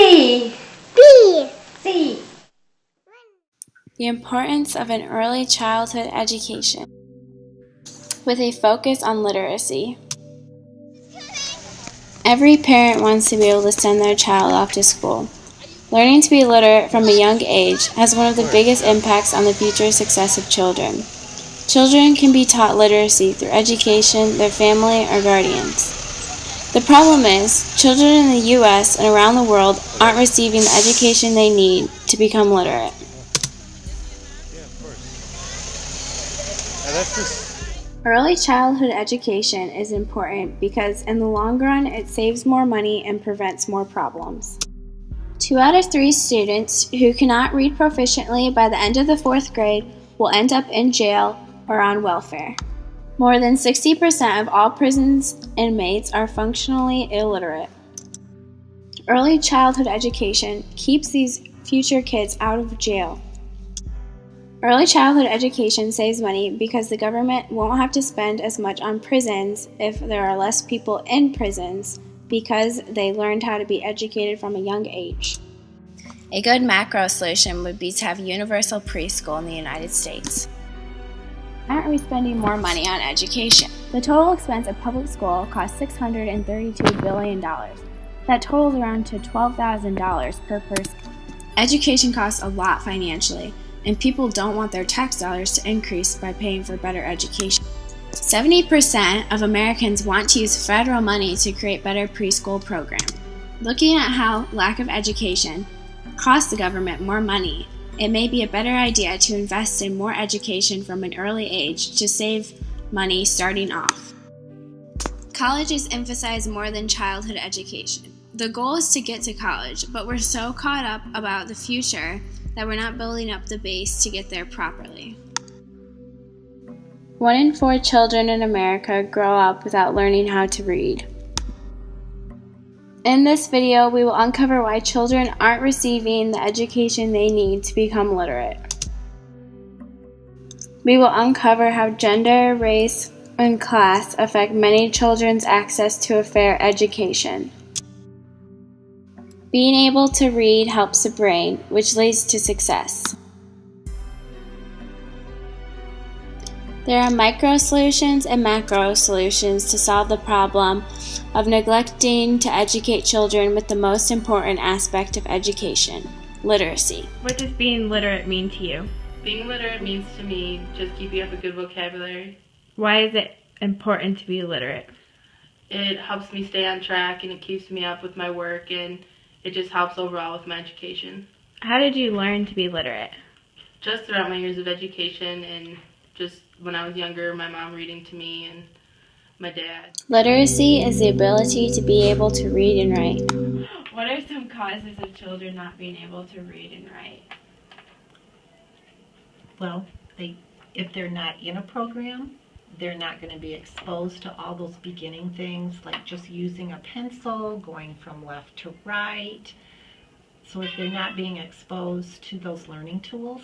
C. B. C. The importance of an early childhood education with a focus on literacy. Every parent wants to be able to send their child off to school. Learning to be literate from a young age has one of the biggest impacts on the future success of children. Children can be taught literacy through education, their family, or guardians. The problem is, children in the U.S. and around the world aren't receiving the education they need to become literate. Early childhood education is important because in the long run it saves more money and prevents more problems. 2 out of 3 students who cannot read proficiently by the end of the 4th grade will end up in jail or on welfare. More than 60% of all prisons inmates are functionally illiterate. Early childhood education keeps these future kids out of jail. Early childhood education saves money because the government won't have to spend as much on prisons if there are less people in prisons because they learned how to be educated from a young age. A good macro solution would be to have universal preschool in the United States. Why aren't we spending more money on education? The total expense of public school costs $632 billion. That totals around to $12,000 per person. Education costs a lot financially, and people don't want their tax dollars to increase by paying for better education. 70% of Americans want to use federal money to create better preschool programs. Looking at how lack of education costs the government more money, it may be a better idea to invest in more education from an early age to save money starting off. Colleges emphasize more than childhood education. The goal is to get to college, but we're so caught up about the future that we're not building up the base to get there properly. 1 in 4 children in America grow up without learning how to read. In this video, we will uncover why children aren't receiving the education they need to become literate. We will uncover how gender, race, and class affect many children's access to a fair education. Being able to read helps the brain, which leads to success. There are micro solutions and macro solutions to solve the problem of neglecting to educate children with the most important aspect of education, literacy. What does being literate mean to you? Being literate means to me just keeping up a good vocabulary. Why is it important to be literate? It helps me stay on track and it keeps me up with my work and it just helps overall with my education. How did you learn to be literate? Just throughout my years of education and just when I was younger, my mom reading to me and my dad. Literacy is the ability to be able to read and write. What are some causes of children not being able to read and write? Well, if they're not in a program, they're not going to be exposed to all those beginning things like just using a pencil, going from left to right. So if they're not being exposed to those learning tools,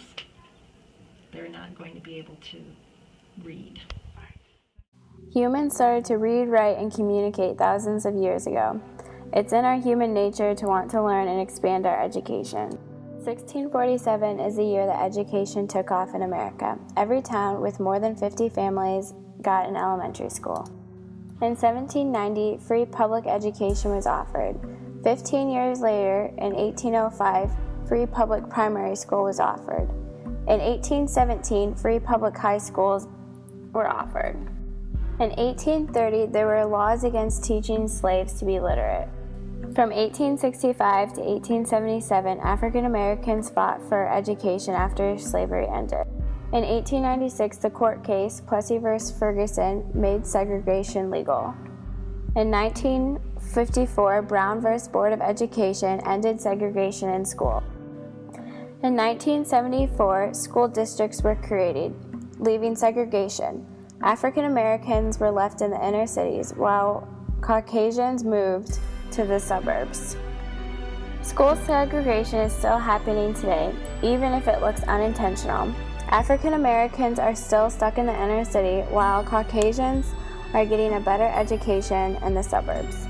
they're not going to be able to read. Humans started to read, write, and communicate thousands of years ago. It's in our human nature to want to learn and expand our education. 1647 is the year that education took off in America. Every town with more than 50 families got an elementary school. In 1790, free public education was offered. 15 years later, in 1805, free public primary school was offered. In 1817, free public high schools were offered. In 1830, there were laws against teaching slaves to be literate. From 1865 to 1877, African Americans fought for education after slavery ended. In 1896, the court case, Plessy v. Ferguson, made segregation legal. In 1954, Brown v. Board of Education ended segregation in school. In 1974, school districts were created, leaving segregation. African Americans were left in the inner cities, while Caucasians moved to the suburbs. School segregation is still happening today, even if it looks unintentional. African Americans are still stuck in the inner city, while Caucasians are getting a better education in the suburbs.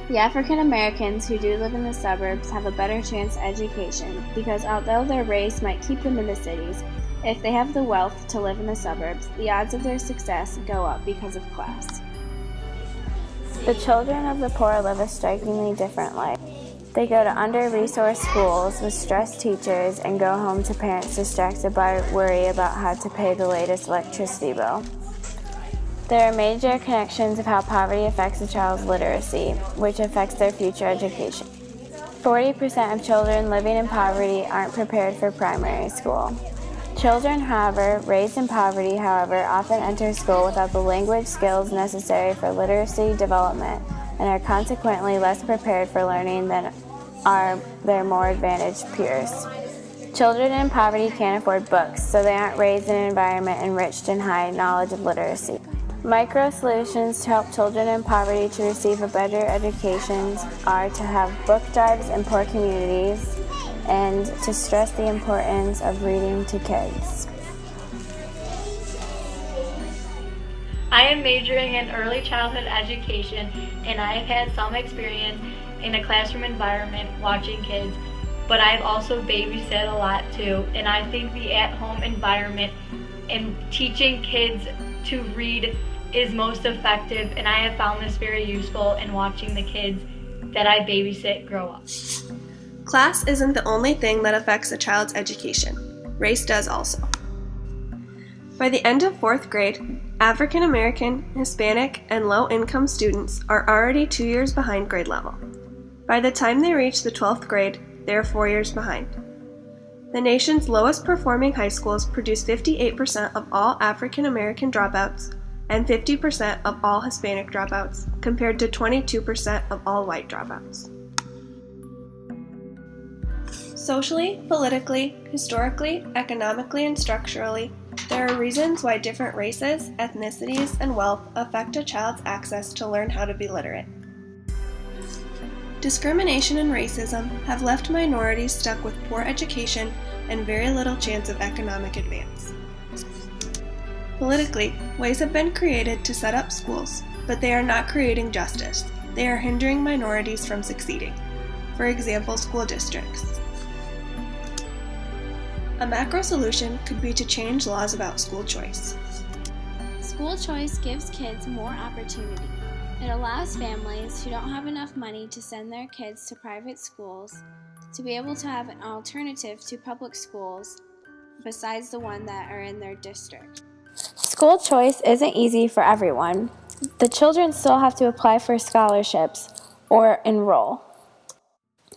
The African Americans who do live in the suburbs have a better chance at education because although their race might keep them in the cities, if they have the wealth to live in the suburbs, the odds of their success go up because of class. The children of the poor live a strikingly different life. They go to under-resourced schools with stressed teachers and go home to parents distracted by worry about how to pay the latest electricity bill. There are major connections of how poverty affects a child's literacy, which affects their future education. 40% of children living in poverty aren't prepared for primary school. Children, however, raised in poverty, often enter school without the language skills necessary for literacy development and are consequently less prepared for learning than are their more advantaged peers. Children in poverty can't afford books, so they aren't raised in an environment enriched in high knowledge of literacy. Micro-solutions to help children in poverty to receive a better education are to have book drives in poor communities and to stress the importance of reading to kids. I am majoring in early childhood education, and I have had some experience in a classroom environment watching kids, but I've also babysat a lot too, and I think the at-home environment and teaching kids to read is most effective, and I have found this very useful in watching the kids that I babysit grow up. Class isn't the only thing that affects a child's education. Race does also. By the end of 4th grade, African American, Hispanic, and low-income students are already 2 years behind grade level. By the time they reach the 12th grade, they are 4 years behind. The nation's lowest performing high schools produce 58% of all African American dropouts and 50% of all Hispanic dropouts, compared to 22% of all white dropouts. Socially, politically, historically, economically, and structurally, there are reasons why different races, ethnicities, and wealth affect a child's access to learn how to be literate. Discrimination and racism have left minorities stuck with poor education and very little chance of economic advance. Politically, ways have been created to set up schools, but they are not creating justice. They are hindering minorities from succeeding. For example, school districts. A macro solution could be to change laws about school choice. School choice gives kids more opportunity. It allows families who don't have enough money to send their kids to private schools to be able to have an alternative to public schools besides the one that are in their district. School choice isn't easy for everyone. The children still have to apply for scholarships or enroll.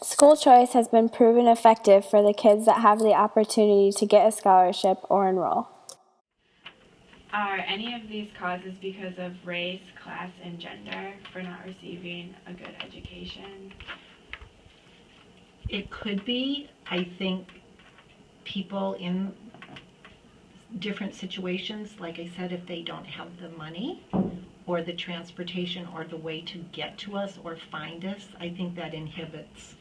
School choice has been proven effective for the kids that have the opportunity to get a scholarship or enroll. Are any of these causes because of race, class, and gender for not receiving a good education? It could be. I think people in different situations, like I said, if they don't have the money or the transportation or the way to get to us or find us, I think that inhibits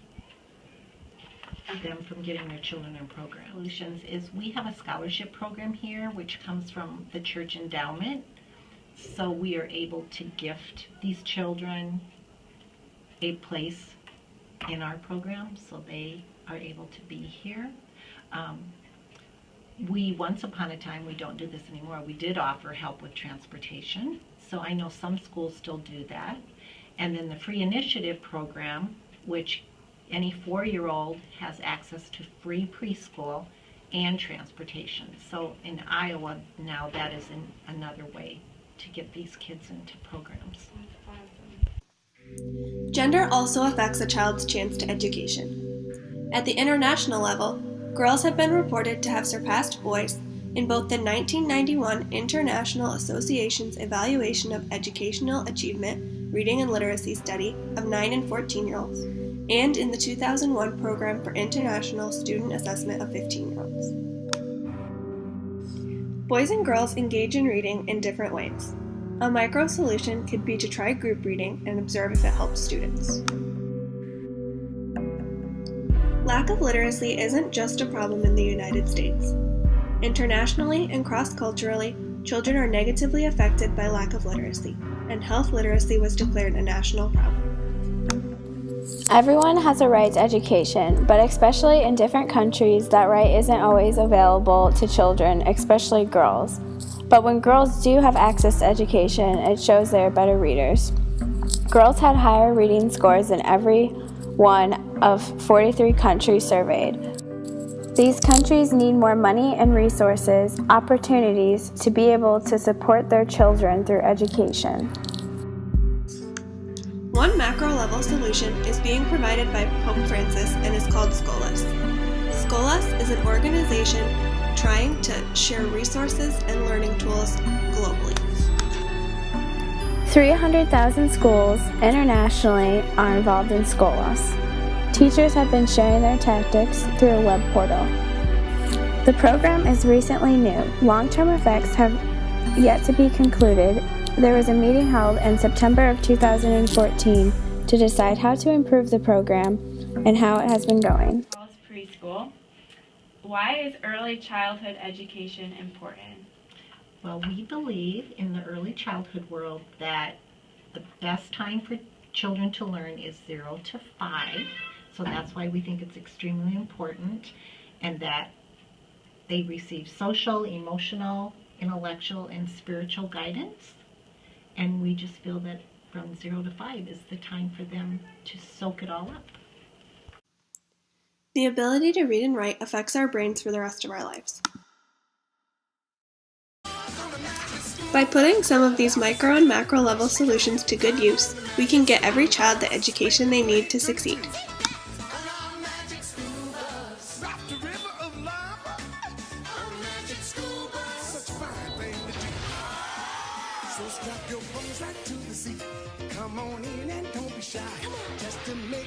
them from getting their children in programs. Solutions is we have a scholarship program here which comes from the church endowment, so we are able to gift these children a place in our program so they are able to be here. We once upon a time, we don't do this anymore, we did offer help with transportation, so I know some schools still do that. And then the free initiative program, which any 4-year-old has access to free preschool and transportation. So in Iowa now that is another way to get these kids into programs. Gender also affects a child's chance to education. At the international level, girls have been reported to have surpassed boys in both the 1991 International Association's Evaluation of Educational Achievement, Reading and Literacy Study of 9 and 14-year-olds, and in the 2001 Program for International Student Assessment of 15-year-olds. Boys and girls engage in reading in different ways. A micro solution could be to try group reading and observe if it helps students. Lack of literacy isn't just a problem in the United States. Internationally and cross-culturally, children are negatively affected by lack of literacy, and health literacy was declared a national problem. Everyone has a right to education, but especially in different countries, that right isn't always available to children, especially girls. But when girls do have access to education, it shows they are better readers. Girls had higher reading scores than every one of 43 countries surveyed. These countries need more money and resources, opportunities to be able to support their children through education. One macro-level solution is being provided by Pope Francis and is called SCOLAS. SCOLAS is an organization trying to share resources and learning tools globally. 300,000 schools internationally are involved in SCOLAS. Teachers have been sharing their tactics through a web portal. The program is recently new. Long-term effects have yet to be concluded. There was a meeting held in September of 2014 to decide how to improve the program and how it has been going. Preschool. Why is early childhood education important? Well, we believe in the early childhood world that the best time for children to learn is 0 to 5. So that's why we think it's extremely important, and that they receive social, emotional, intellectual, and spiritual guidance. And we just feel that from 0 to 5 is the time for them to soak it all up. The ability to read and write affects our brains for the rest of our lives. By putting some of these micro and macro level solutions to good use, we can get every child the education they need to succeed. So strap your bones right to the seat. Come on in and don't be shy. Just to make